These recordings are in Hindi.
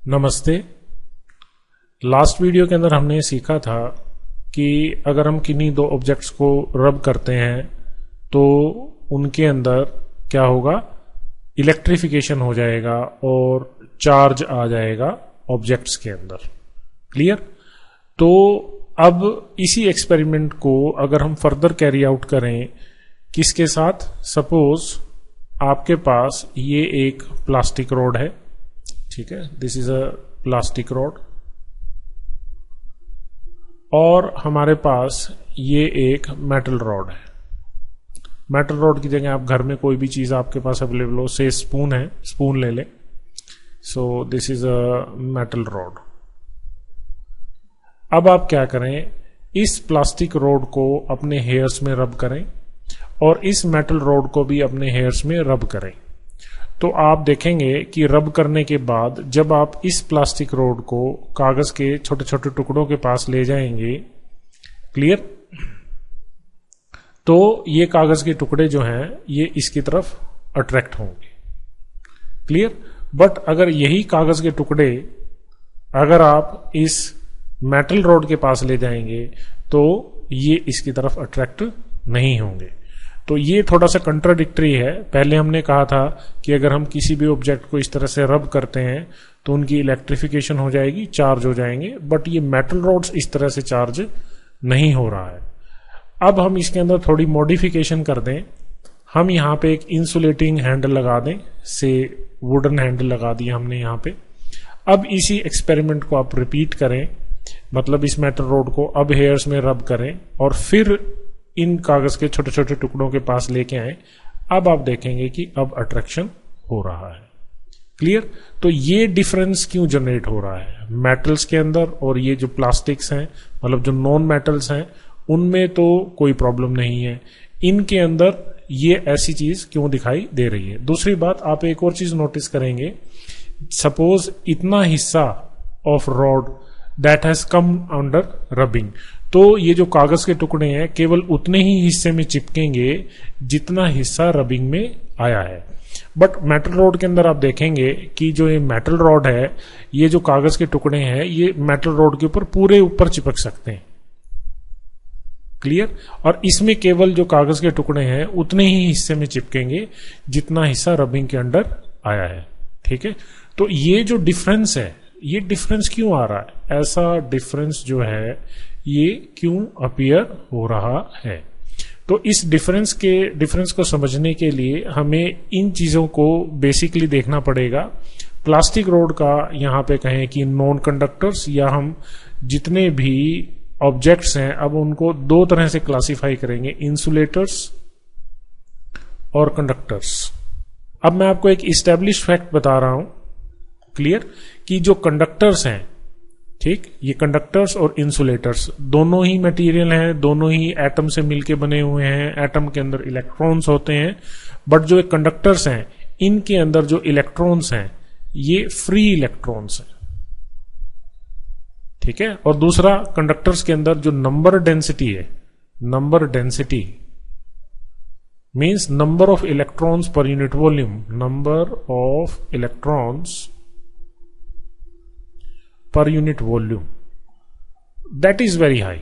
नमस्ते। लास्ट वीडियो के अंदर हमने सीखा था कि अगर हम किन्हीं दो ऑब्जेक्ट्स को रब करते हैं तो उनके अंदर क्या होगा, इलेक्ट्रिफिकेशन हो जाएगा और चार्ज आ जाएगा ऑब्जेक्ट्स के अंदर। क्लियर? तो अब इसी एक्सपेरिमेंट को अगर हम फर्दर कैरी आउट करें किसके साथ, सपोज आपके पास ये एक प्लास्टिक रॉड है, ठीक है, this is a plastic rod, और हमारे पास ये एक मेटल रॉड है। मेटल रॉड की जगह आप घर में कोई भी चीज आपके पास अवेलेबल हो, से स्पून है, स्पून ले लें। So this is a metal rod. अब आप क्या करें, इस प्लास्टिक रॉड को अपने हेयर्स में रब करें और इस मेटल रॉड को भी अपने हेयर्स में रब करें। तो आप देखेंगे कि रब करने के बाद जब आप इस प्लास्टिक रॉड को कागज के छोटे छोटे टुकड़ों के पास ले जाएंगे, क्लियर, तो ये कागज के टुकड़े जो हैं ये इसकी तरफ अट्रैक्ट होंगे। क्लियर? बट अगर यही कागज के टुकड़े अगर आप इस मेटल रॉड के पास ले जाएंगे तो ये इसकी तरफ अट्रैक्ट नहीं होंगे। तो ये थोड़ा सा कंट्राडिक्टरी है। पहले हमने कहा था कि अगर हम किसी भी ऑब्जेक्ट को इस तरह से रब करते हैं तो उनकी इलेक्ट्रिफिकेशन हो जाएगी, चार्ज हो जाएंगे, बट ये मेटल रॉड्स इस तरह से चार्ज नहीं हो रहा है। अब हम इसके अंदर थोड़ी मॉडिफिकेशन कर दें, हम यहाँ पे एक इंसुलेटिंग हैंडल लगा दें, से वुडन हैंडल लगा दिया हमने यहाँ पे। अब इसी एक्सपेरिमेंट को आप रिपीट करें, मतलब इस मेटल रॉड को अब हेयर्स में रब करें और फिर इन कागज के छोटे छोटे टुकड़ों के पास लेके आए। अब आप देखेंगे कि अब अट्रैक्शन हो रहा है। क्लियर? तो ये डिफरेंस क्यों जनरेट हो रहा है मेटल्स के अंदर, और ये जो प्लास्टिक्स हैं, मतलब जो नॉन मेटल्स हैं, उनमें तो कोई प्रॉब्लम नहीं है, इनके अंदर ये ऐसी चीज क्यों दिखाई दे रही है। दूसरी बात, आप एक और चीज नोटिस करेंगे, सपोज इतना हिस्सा of rod that has come under rubbing, तो ये जो कागज के टुकड़े हैं केवल उतने ही हिस्से में चिपकेंगे जितना हिस्सा रबिंग में आया है। बट मेटल रॉड के अंदर आप देखेंगे कि जो ये मेटल रॉड है, ये जो कागज के टुकड़े हैं, ये मेटल रॉड के ऊपर पूरे ऊपर चिपक सकते हैं। क्लियर? और इसमें केवल जो कागज के टुकड़े हैं उतने ही हिस्से में चिपकेंगे जितना हिस्सा रबिंग के अंदर आया है। ठीक है? तो ये जो डिफरेंस है, ये डिफरेंस क्यों आ रहा है, ऐसा डिफरेंस जो है ये क्यों अपीयर हो रहा है। तो इस डिफरेंस को समझने के लिए हमें इन चीजों को बेसिकली देखना पड़ेगा। प्लास्टिक रॉड का यहाँ पे कहें कि नॉन कंडक्टर्स, या हम जितने भी ऑब्जेक्ट्स हैं अब उनको दो तरह से क्लासिफाई करेंगे, इंसुलेटर्स और कंडक्टर्स। अब मैं आपको एक इस्टेब्लिश फैक्ट बता रहा हूं, क्लियर, कि जो कंडक्टर्स हैं, ठीक, ये कंडक्टर्स और इंसुलेटर्स दोनों ही मटेरियल हैं, दोनों ही एटम से मिलके बने हुए हैं, एटम के अंदर इलेक्ट्रॉन्स होते हैं, बट जो कंडक्टर्स हैं इनके अंदर जो इलेक्ट्रॉन्स हैं ये फ्री इलेक्ट्रॉन्स हैं। ठीक है? और दूसरा, कंडक्टर्स के अंदर जो नंबर डेंसिटी है, number density means number of electrons per unit volume, number of electrons per unit volume, that is very high.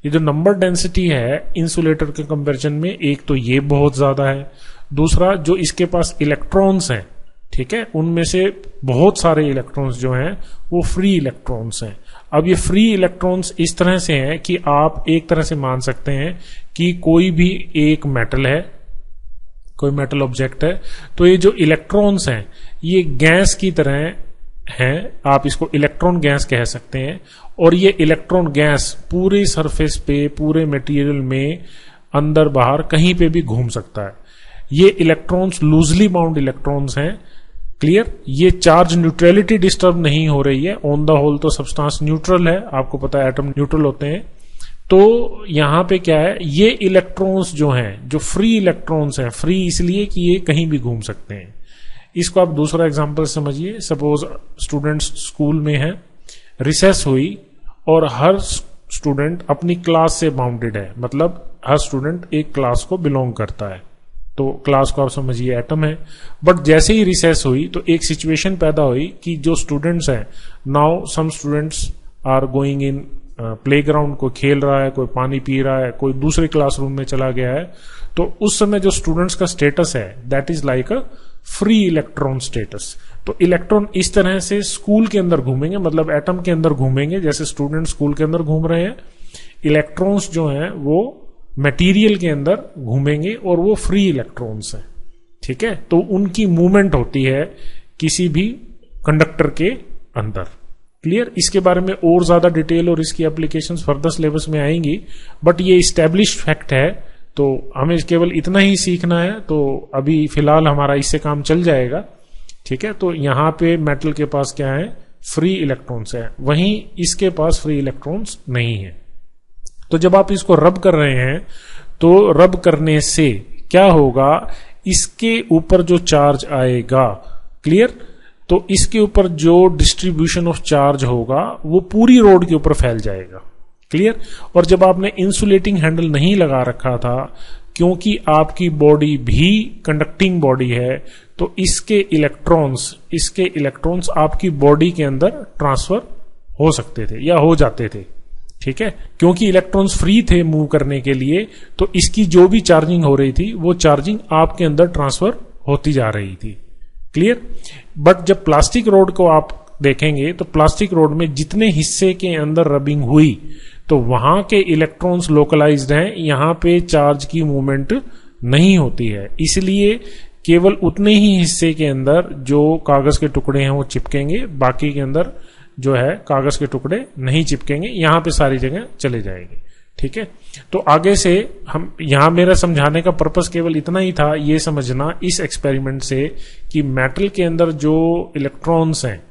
ये जो नंबर डेंसिटी है इंसुलेटर के कंपैरिजन में, एक तो ये बहुत ज्यादा है, दूसरा जो इसके पास इलेक्ट्रॉन्स हैं, ठीक है, उनमें से बहुत सारे इलेक्ट्रॉन्स जो हैं वो फ्री इलेक्ट्रॉन्स हैं। अब ये फ्री इलेक्ट्रॉन्स इस तरह से हैं कि आप एक तरह से मान सकते हैं कि कोई भी एक मेटल है, कोई मेटल ऑब्जेक्ट है, तो ये जो इलेक्ट्रॉन्स हैं ये गैस की तरह हैं, आप इसको इलेक्ट्रॉन गैस कह सकते हैं, और ये इलेक्ट्रॉन गैस पूरे सरफेस पे, पूरे मटेरियल में अंदर बाहर कहीं पे भी घूम सकता है। ये इलेक्ट्रॉन्स लूजली बाउंड इलेक्ट्रॉन्स हैं। क्लियर? ये चार्ज न्यूट्रलिटी डिस्टर्ब नहीं हो रही है, ऑन द होल तो सब्सटेंस न्यूट्रल है, आपको पता है एटम न्यूट्रल होते हैं। तो यहां पे क्या है, ये इलेक्ट्रॉन्स जो हैं, जो फ्री इलेक्ट्रॉन्स हैं, फ्री इसलिए कि ये कहीं भी घूम सकते हैं। इसको आप दूसरा एग्जांपल समझिए, सपोज स्टूडेंट्स स्कूल में है, रिसेस हुई और हर स्टूडेंट अपनी क्लास से बाउंडेड है, मतलब हर स्टूडेंट एक क्लास को बिलोंग करता है। तो क्लास को आप समझिए एटम है। बट जैसे ही रिसेस हुई तो एक सिचुएशन पैदा हुई कि जो स्टूडेंट्स हैं, now some students are going in playground, कोई खेल रहा है, कोई पानी पी रहा है, कोई दूसरे क्लासरूम में चला गया है। तो उस समय जो स्टूडेंट्स का स्टेटस है that is like a free electron status. तो इलेक्ट्रॉन इस तरह से स्कूल के अंदर घूमेंगे, मतलब एटम के अंदर घूमेंगे, जैसे स्टूडेंट स्कूल के अंदर घूम रहे हैं। इलेक्ट्रॉन्स जो हैं वो मटेरियल के अंदर घूमेंगे और वो फ्री इलेक्ट्रॉन्स हैं, ठीक है। तो उनकी मूवमेंट होती है किसी भी कंडक्टर के अंदर। क्लियर? इसके बारे में और ज्यादा डिटेल और इसकी एप्लीकेशंस फर्दर सिलेबस में आएंगी, बट ये इस्टेब्लिश्ड फैक्ट है, तो हमें केवल इतना ही सीखना है। तो अभी फिलहाल हमारा इससे काम चल जाएगा, ठीक है। तो यहां पे मेटल के पास क्या है, फ्री इलेक्ट्रॉन्स है, वहीं इसके पास फ्री इलेक्ट्रॉन्स नहीं है। तो जब आप इसको रब कर रहे हैं तो रब करने से क्या होगा, इसके ऊपर जो चार्ज आएगा, क्लियर, तो इसके ऊपर जो डिस्ट्रीब्यूशन ऑफ चार्ज होगा वो पूरी रोड के ऊपर फैल जाएगा। क्लियर? और जब आपने इंसुलेटिंग हैंडल नहीं लगा रखा था, क्योंकि आपकी बॉडी भी कंडक्टिंग बॉडी है, तो इसके इलेक्ट्रॉन्स आपकी बॉडी के अंदर ट्रांसफर हो सकते थे या हो जाते थे, ठीक है। क्योंकि इलेक्ट्रॉन्स फ्री थे मूव करने के लिए, तो इसकी जो भी चार्जिंग हो रही थी वो चार्जिंग आपके अंदर ट्रांसफर होती जा रही थी। क्लियर? बट जब प्लास्टिक रोड को आप देखेंगे तो प्लास्टिक रोड में जितने हिस्से के अंदर रबिंग हुई तो वहां के इलेक्ट्रॉन्स लोकलाइज्ड हैं, यहां पे चार्ज की मूवमेंट नहीं होती है। इसलिए केवल उतने ही हिस्से के अंदर जो कागज के टुकड़े हैं वो चिपकेंगे, बाकी के अंदर जो है कागज के टुकड़े नहीं चिपकेंगे, यहां पे सारी जगह चले जाएंगे, ठीक है। तो आगे से हम यहां, मेरा समझाने का पर्पस केवल इतना ही था, ये समझना इस एक्सपेरिमेंट से कि मेटल के अंदर जो इलेक्ट्रॉन्स हैं,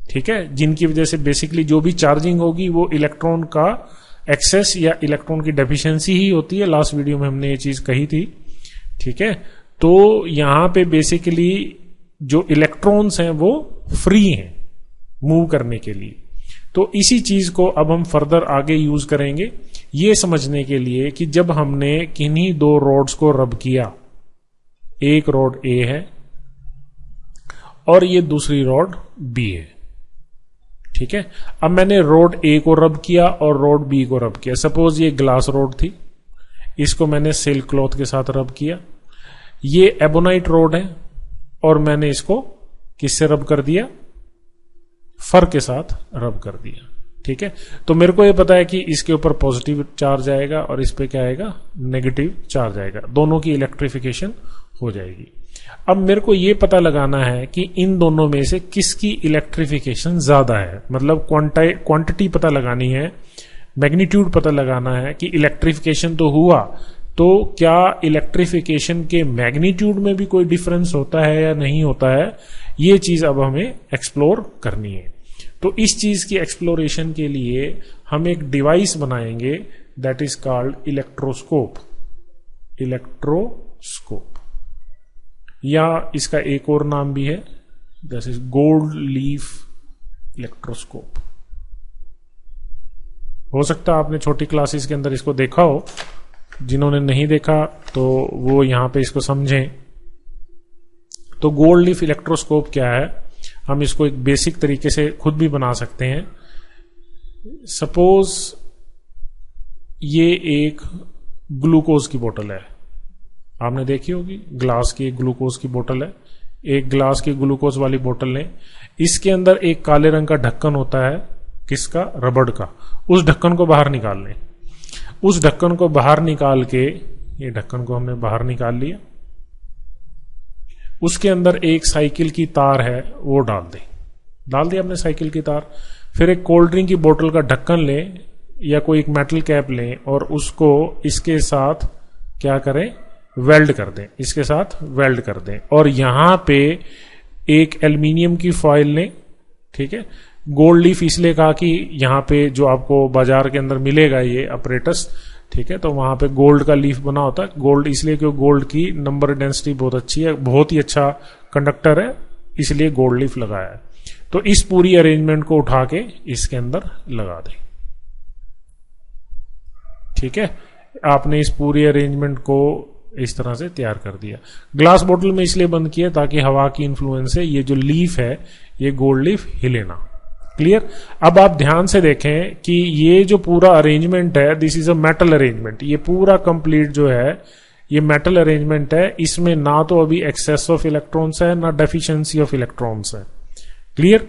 ठीक है, जिनकी वजह से बेसिकली जो भी चार्जिंग होगी वो इलेक्ट्रॉन का एक्सेस या इलेक्ट्रॉन की डेफिशिएंसी ही होती है। लास्ट वीडियो में हमने ये चीज कही थी, ठीक है। तो यहां पे बेसिकली जो इलेक्ट्रॉन्स हैं वो फ्री हैं मूव करने के लिए। तो इसी चीज को अब हम फर्दर आगे यूज करेंगे ये समझने के लिए कि जब हमने किन्हीं दो रॉड्स को रब किया, एक रॉड ए है और ये दूसरी रॉड बी है, ठीक है। अब मैंने रॉड ए को रब किया और रॉड बी को रब किया। सपोज ये ग्लास रॉड थी, इसको मैंने सिल्क क्लॉथ के साथ रब किया। ये एबोनाइट रॉड है और मैंने इसको किससे रब कर दिया, फर के साथ रब कर दिया, ठीक है। तो मेरे को ये पता है कि इसके ऊपर पॉजिटिव चार्ज आएगा और इस पे क्या आएगा, नेगेटिव चार्ज आएगा, दोनों की इलेक्ट्रिफिकेशन हो जाएगी। अब मेरे को ये पता लगाना है कि इन दोनों में से किसकी इलेक्ट्रिफिकेशन ज्यादा है, मतलब क्वांटिटी पता लगानी है, मैग्नीट्यूड पता लगाना है कि इलेक्ट्रिफिकेशन तो हुआ, तो क्या इलेक्ट्रिफिकेशन के मैग्नीट्यूड में भी कोई डिफरेंस होता है या नहीं होता है, ये चीज अब हमें एक्सप्लोर करनी है। तो इस चीज की एक्सप्लोरेशन के लिए हम एक डिवाइस बनाएंगे दैट इज कॉल्ड इलेक्ट्रोस्कोप, या इसका एक और नाम भी है, this is gold leaf electroscope. हो सकता है आपने छोटी क्लासेस के अंदर इसको देखा हो, जिन्होंने नहीं देखा तो वो यहां पे इसको समझें। तो गोल्ड लीफ इलेक्ट्रोस्कोप क्या है, हम इसको एक बेसिक तरीके से खुद भी बना सकते हैं। सपोज ये एक ग्लूकोज की बोतल है, आपने देखी होगी, ग्लास की ग्लूकोज की बोतल है। एक ग्लास की ग्लूकोज वाली बोतल लें, इसके अंदर एक काले रंग का ढक्कन होता है, किसका, रबड़ का। उस ढक्कन को बाहर निकाल लें। उस ढक्कन को बाहर निकाल के, ये ढक्कन को हमने बाहर निकाल लिया, उसके अंदर एक साइकिल की तार है वो डाल दिया आपने साइकिल की तार। फिर एक कोल्ड ड्रिंक की बोतल का ढक्कन लें या कोई एक मेटल कैप लें और उसको इसके साथ क्या करें, वेल्ड कर दें, इसके साथ वेल्ड कर दें। और यहां पे एक एल्युमिनियम की फॉइल लें, ठीक है। गोल्ड लीफ इसलिए कहा कि यहां पे जो आपको बाजार के अंदर मिलेगा ये अपरेटस, ठीक है, तो वहां पे गोल्ड का लीफ बना होता है। गोल्ड इसलिए क्योंकि गोल्ड की नंबर डेंसिटी बहुत अच्छी है, बहुत ही अच्छा कंडक्टर है, इसलिए गोल्ड लीफ लगाया है। तो इस पूरी अरेंजमेंट को उठा के इसके अंदर लगा दें, ठीक है। आपने इस पूरी अरेंजमेंट को इस तरह से तैयार कर दिया। ग्लास बोतल में इसलिए बंद किया ताकि हवा की इन्फ्लुएंस से ये जो लीफ है ये गोल्ड लीफ हिले ना। क्लियर। अब आप ध्यान से देखें कि ये जो पूरा अरेंजमेंट है, this is a metal arrangement, ये पूरा कंप्लीट जो है ये मेटल अरेंजमेंट है। इसमें ना तो अभी एक्सेस ऑफ इलेक्ट्रॉन्स है ना डेफिशिएंसी ऑफ इलेक्ट्रॉन्स है। क्लियर।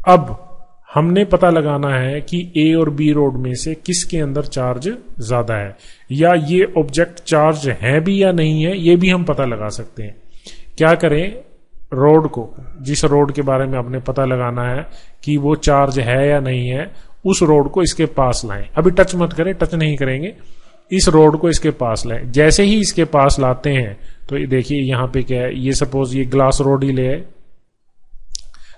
अब हमने पता लगाना है कि ए और बी रोड में से किसके अंदर चार्ज ज्यादा है, या ये ऑब्जेक्ट चार्ज है भी या नहीं है, ये भी हम पता लगा सकते हैं। क्या करें, रोड को, जिस रोड के बारे में आपने पता लगाना है कि वो चार्ज है या नहीं है, उस रोड को इसके पास लाएं। अभी टच मत करें, टच नहीं करेंगे, इस रोड को इसके पास लाएं। जैसे ही इसके पास लाते हैं तो ये देखिए यहां पे क्या है, ये सपोज ये ग्लास रोड ही ले आए,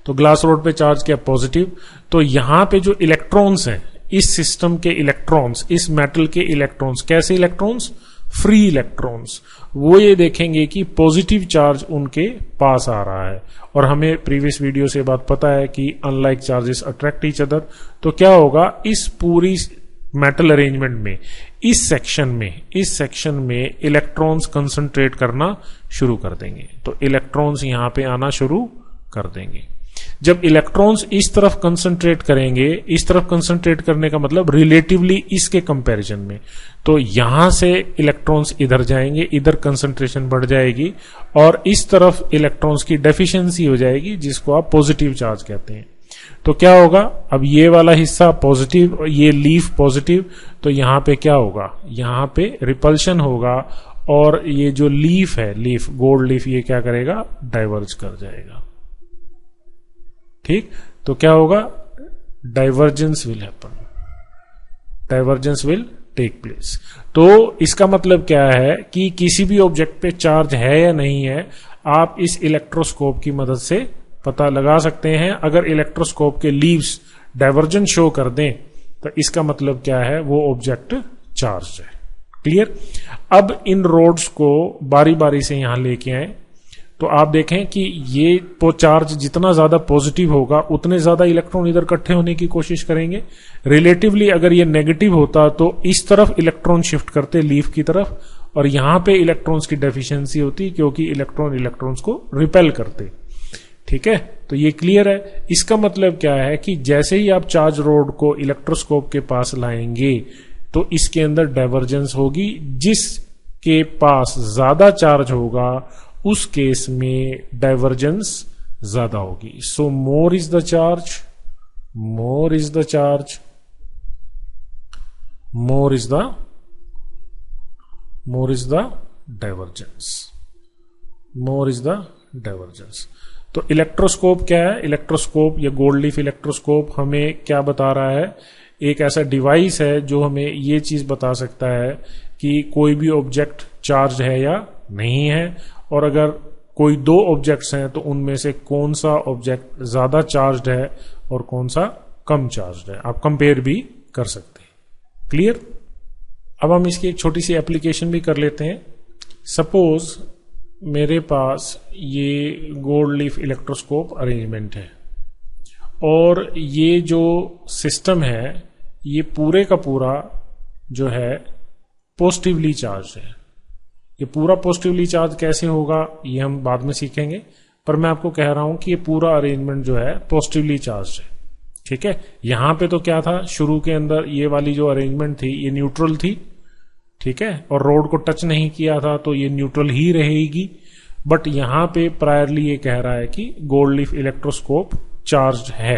तो ग्लास रोड पे चार्ज क्या पॉजिटिव। तो यहां पे जो इलेक्ट्रॉन्स हैं, इस सिस्टम के इलेक्ट्रॉन्स, इस मेटल के इलेक्ट्रॉन्स, कैसे इलेक्ट्रॉन्स, फ्री इलेक्ट्रॉन्स, वो ये देखेंगे कि पॉजिटिव चार्ज उनके पास आ रहा है। और हमें प्रीवियस वीडियो से बात पता है कि unlike charges attract each other. तो क्या होगा, इस पूरी मेटल अरेंजमेंट में इस सेक्शन में इलेक्ट्रॉन्स कंसंट्रेट करना शुरू कर देंगे। तो इलेक्ट्रॉन्स यहां पे आना शुरू कर देंगे। जब इलेक्ट्रॉन्स इस तरफ कंसंट्रेट करेंगे, इस तरफ कंसंट्रेट करने का मतलब रिलेटिवली इसके कंपैरिजन में, तो यहां से इलेक्ट्रॉन्स इधर जाएंगे, इधर कंसंट्रेशन बढ़ जाएगी, और इस तरफ इलेक्ट्रॉन्स की डेफिशिएंसी हो जाएगी, जिसको आप पॉजिटिव चार्ज कहते हैं। तो क्या होगा, अब ये वाला हिस्सा पॉजिटिव, ये लीफ पॉजिटिव, तो यहां पे क्या होगा, यहां पे रिपल्शन होगा, और ये जो लीफ है, लीफ गोल्ड लीफ, ये क्या करेगा, डाइवर्ज कर जाएगा। ठीक, तो क्या होगा, divergence will happen, divergence will take place. तो इसका मतलब क्या है कि किसी भी ऑब्जेक्ट पे चार्ज है या नहीं है, आप इस इलेक्ट्रोस्कोप की मदद से पता लगा सकते हैं। अगर इलेक्ट्रोस्कोप के लीव्स डाइवर्जेंस शो कर दें तो इसका मतलब क्या है, वो ऑब्जेक्ट चार्ज है। क्लियर। अब इन रोड्स को बारी बारी से यहां लेके आए, तो आप देखें कि ये चार्ज जितना ज्यादा पॉजिटिव होगा उतने ज्यादा इलेक्ट्रॉन इधर इकट्ठे होने की कोशिश करेंगे। रिलेटिवली अगर ये नेगेटिव होता तो इस तरफ इलेक्ट्रॉन शिफ्ट करते लीफ की तरफ, और यहां पे इलेक्ट्रॉन्स की डेफिशिएंसी होती क्योंकि इलेक्ट्रॉन्स को रिपेल करते। ठीक है, तो ये क्लियर है। इसका मतलब क्या है कि जैसे ही आप चार्ज रोड को इलेक्ट्रोस्कोप के पास लाएंगे तो इसके अंदर डाइवर्जेंस होगी। जिसके पास ज्यादा चार्ज होगा उस केस में डाइवर्जेंस ज्यादा होगी। So more is the charge, more is the charge, more is the divergence, more is the divergence. तो इलेक्ट्रोस्कोप क्या है, इलेक्ट्रोस्कोप या गोल्ड लीफ इलेक्ट्रोस्कोप हमें क्या बता रहा है, एक ऐसा डिवाइस है जो हमें ये चीज बता सकता है कि कोई भी ऑब्जेक्ट चार्ज है या नहीं है, और अगर कोई दो ऑब्जेक्ट्स हैं तो उनमें से कौन सा ऑब्जेक्ट ज्यादा चार्ज्ड है और कौन सा कम चार्ज्ड है, आप कंपेयर भी कर सकते हैं। क्लियर। अब हम इसकी एक छोटी सी एप्लीकेशन भी कर लेते हैं। सपोज मेरे पास ये गोल्ड लीफ इलेक्ट्रोस्कोप अरेंजमेंट है, और ये जो सिस्टम है ये पूरे का पूरा जो है पॉजिटिवली चार्ज है। ये पूरा पॉजिटिवली चार्ज कैसे होगा ये हम बाद में सीखेंगे, पर मैं आपको कह रहा हूं कि ये पूरा अरेंजमेंट जो है पॉजिटिवली चार्ज है। ठीक है, यहां पे तो क्या था, शुरू के अंदर ये वाली जो अरेंजमेंट थी ये न्यूट्रल थी। ठीक है, और रोड को टच नहीं किया था तो ये न्यूट्रल ही रहेगी। बट यहां पे प्रायरली ये कह रहा है कि गोल्ड लीफ इलेक्ट्रोस्कोप चार्ज है।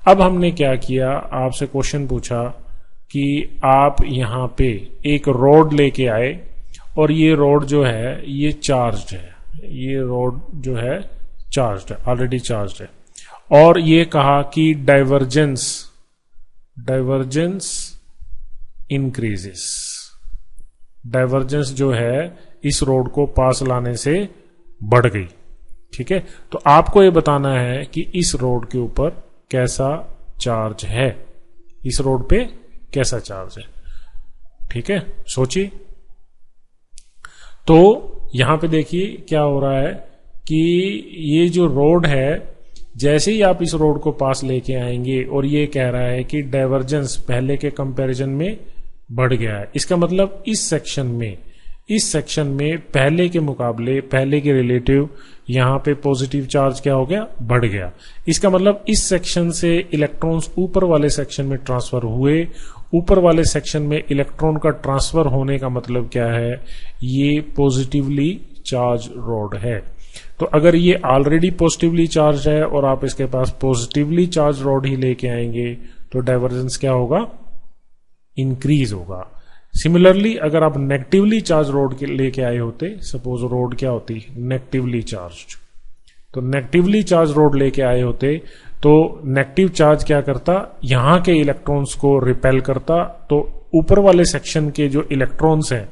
अब हमने क्या किया, आपसे क्वेश्चन पूछा कि आप यहां पे एक रोड लेके आए, और ये रोड जो है ये चार्ज है, ये रोड जो है चार्ज है, ऑलरेडी चार्ज है, और ये कहा कि डाइवर्जेंस इंक्रीजेस, डाइवर्जेंस जो है इस रोड को पास लाने से बढ़ गई। ठीक है, तो आपको ये बताना है कि इस रोड के ऊपर कैसा चार्ज है, इस रोड पे कैसा चार्ज है। ठीक है, सोचिए। तो यहां पे देखिए क्या हो रहा है कि ये जो रोड है, जैसे ही आप इस रोड को पास लेके आएंगे और ये कह रहा है कि डाइवर्जेंस पहले के कंपैरिजन में बढ़ गया है। इसका मतलब इस सेक्शन में पहले के मुकाबले, पहले के रिलेटिव यहां पे पॉजिटिव चार्ज क्या हो गया, बढ़ गया। इसका मतलब इस सेक्शन से इलेक्ट्रॉन्स ऊपर वाले सेक्शन में ट्रांसफर हुए। ऊपर वाले सेक्शन में इलेक्ट्रॉन का ट्रांसफर होने का मतलब क्या है, ये पॉजिटिवली चार्ज रॉड है। तो अगर ये ऑलरेडी पॉजिटिवली चार्ज है और आप इसके पास पॉजिटिवली चार्ज रॉड ही लेके आएंगे तो डाइवर्जेंस क्या होगा, इंक्रीज होगा। सिमिलरली अगर आप नेगेटिवली चार्ज रोड लेके आए होते, सपोज रोड क्या होती, नेगेटिवली चार्ज, तो नेगेटिवली चार्ज रोड लेके आए होते तो नेगेटिव चार्ज क्या करता, यहां के इलेक्ट्रॉन्स को रिपेल करता। तो ऊपर वाले सेक्शन के जो इलेक्ट्रॉन्स हैं,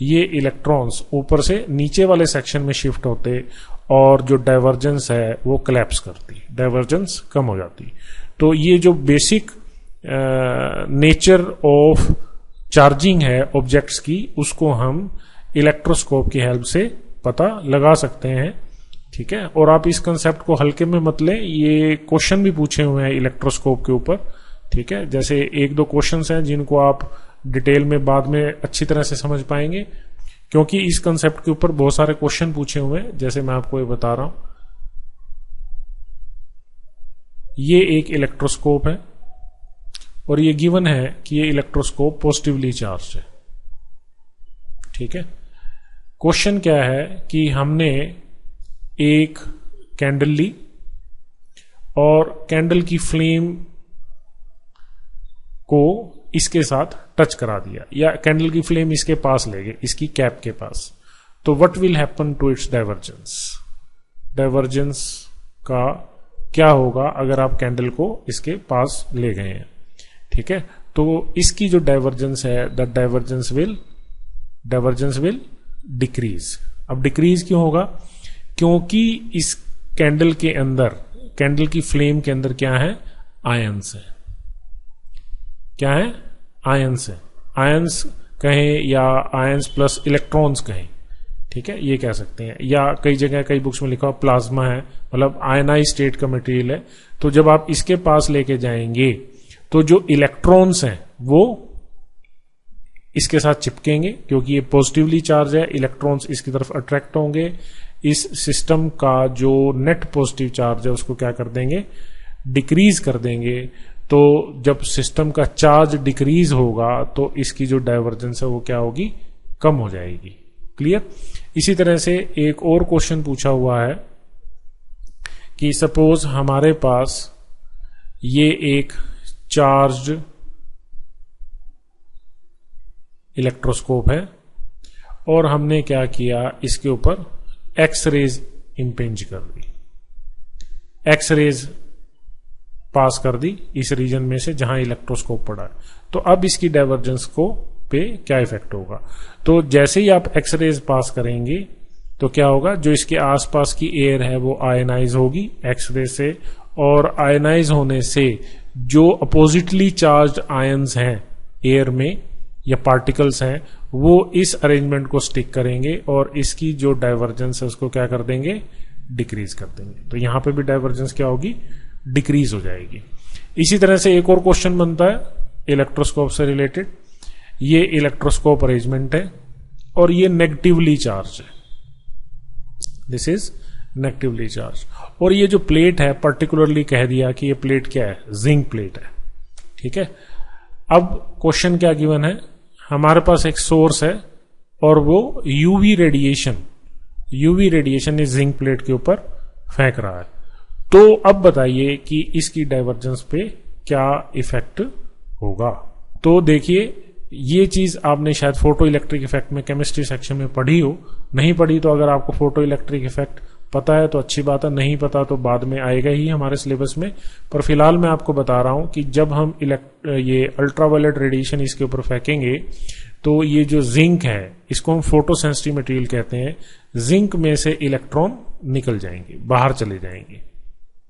ये इलेक्ट्रॉन्स ऊपर से नीचे वाले सेक्शन में शिफ्ट होते और जो डाइवर्जेंस है वो कोलैप्स करती, डाइवर्जेंस कम हो जाती। तो ये जो बेसिक नेचर ऑफ चार्जिंग है ऑब्जेक्ट्स की, उसको हम इलेक्ट्रोस्कोप की हेल्प से पता लगा सकते हैं। ठीक है, और आप इस कंसेप्ट को हल्के में मत लें, ये क्वेश्चन भी पूछे हुए हैं इलेक्ट्रोस्कोप के ऊपर। ठीक है, जैसे एक दो क्वेश्चंस हैं जिनको आप डिटेल में बाद में अच्छी तरह से समझ पाएंगे, क्योंकि इस कंसेप्ट के ऊपर बहुत सारे क्वेश्चन पूछे हुए हैं। जैसे मैं आपको ये बता रहा हूं, ये एक इलेक्ट्रोस्कोप है और ये गिवन है कि ये इलेक्ट्रोस्कोप पॉजिटिवली चार्ज है। ठीक है, क्वेश्चन क्या है कि हमने एक कैंडल ली और कैंडल की फ्लेम को इसके साथ टच करा दिया, या कैंडल की फ्लेम इसके पास ले गए, इसकी कैप के पास। तो what will happen to its divergence, divergence का क्या होगा अगर आप कैंडल को इसके पास ले गए हैं। ठीक है, तो इसकी जो डाइवर्जेंस है, द डाइवर्जेंस विल डिक्रीज। अब डिक्रीज क्यों होगा, क्योंकि इस कैंडल के अंदर, कैंडल की फ्लेम के अंदर क्या है, आयंस है। क्या है, आयंस है। आयंस कहें या आयंस प्लस इलेक्ट्रॉन्स कहें, ठीक है, ये कह सकते हैं। या कई जगह, कई बुक्स में लिखा हुआ प्लाज्मा है, मतलब आयनाइज स्टेट का मटेरियल है। तो जब आप इसके पास लेके जाएंगे तो जो इलेक्ट्रॉन्स हैं वो इसके साथ चिपकेंगे, क्योंकि ये पॉजिटिवली चार्ज है, इलेक्ट्रॉन्स इसकी तरफ अट्रैक्ट होंगे। इस सिस्टम का जो नेट पॉजिटिव चार्ज है उसको क्या कर देंगे, डिक्रीज कर देंगे। तो जब सिस्टम का चार्ज डिक्रीज होगा तो इसकी जो डाइवर्जेंस है वो क्या होगी, कम हो जाएगी। क्लियर। इसी तरह से एक और क्वेश्चन पूछा हुआ है कि सपोज हमारे पास ये एक चार्ज्ड इलेक्ट्रोस्कोप है और हमने क्या किया, इसके ऊपर एक्स रेज इंपेंज कर दी, एक्स रेज पास कर दी इस रीजन में से जहां इलेक्ट्रोस्कोप पड़ा है। तो अब इसकी डाइवर्जेंस को पे क्या इफेक्ट होगा। तो जैसे ही आप एक्स रेज पास करेंगे तो क्या होगा, जो इसके आसपास की एयर है वो आयनाइज होगी एक्स रे से, और आयनाइज होने से जो अपोजिटली चार्ज आयंस हैं एयर में या पार्टिकल्स हैं वो इस अरेंजमेंट को स्टिक करेंगे और इसकी जो डाइवर्जेंस है उसको क्या कर देंगे, डिक्रीज कर देंगे। तो यहां पे भी डाइवर्जेंस क्या होगी, डिक्रीज हो जाएगी। इसी तरह से एक और क्वेश्चन बनता है इलेक्ट्रोस्कोप से रिलेटेड। ये इलेक्ट्रोस्कोप अरेंजमेंट है और ये नेगेटिवली चार्ज है, दिस इज नेगेटिवली चार्ज। और ये जो प्लेट है, पर्टिकुलरली कह दिया कि ये प्लेट क्या है, जिंक प्लेट है। ठीक है, अब क्वेश्चन क्या गिवन है, हमारे पास एक सोर्स है और वो यूवी रेडिएशन इस जिंक प्लेट के ऊपर फेंक रहा है। तो अब बताइए कि इसकी डाइवर्जेंस पे क्या इफेक्ट होगा। तो देखिए, ये चीज आपने शायद फोटो इलेक्ट्रिक इफेक्ट में केमिस्ट्री सेक्शन में पढ़ी हो, नहीं पढ़ी तो अगर आपको फोटो इलेक्ट्रिक इफेक्ट पता है तो अच्छी बात है, नहीं पता तो बाद में आएगा ही हमारे सिलेबस में। पर फिलहाल मैं आपको बता रहा हूं कि जब हम ये अल्ट्रावायलेट रेडिएशन इसके ऊपर फेंकेंगे तो ये जो जिंक है इसको हम फोटो सेंसिटिव मटेरियल कहते हैं, जिंक में से इलेक्ट्रॉन निकल जाएंगे, बाहर चले जाएंगे।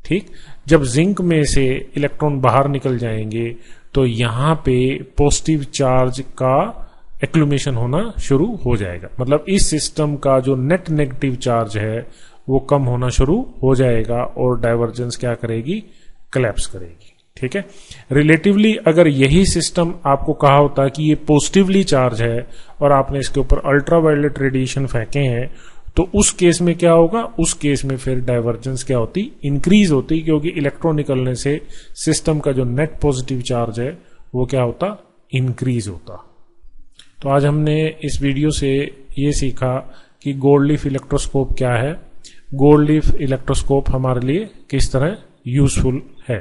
ठीक, जब जिंक में से इलेक्ट्रॉन बाहर निकल जाएंगे तो यहां पे पॉजिटिव चार्ज का एक्लुमेशन होना शुरू हो जाएगा, मतलब इस सिस्टम का जो नेट नेगेटिव चार्ज है वो कम होना शुरू हो जाएगा और डाइवर्जेंस क्या करेगी, कोलैप्स करेगी। ठीक है। रिलेटिवली अगर यही सिस्टम आपको कहा होता कि ये पॉजिटिवली चार्ज है और आपने इसके ऊपर अल्ट्रावायलेट रेडिएशन फेंके हैं, तो उस केस में क्या होगा, उस केस में फिर डाइवर्जेंस क्या होती, इंक्रीज होती, क्योंकि इलेक्ट्रॉन निकलने से सिस्टम का जो नेट पॉजिटिव चार्ज है वो क्या होता, इंक्रीज होता। तो आज हमने इस वीडियो से ये सीखा कि गोल्ड लीफ इलेक्ट्रोस्कोप क्या है, गोल्ड लीफ इलेक्ट्रोस्कोप हमारे लिए किस तरह यूजफुल है।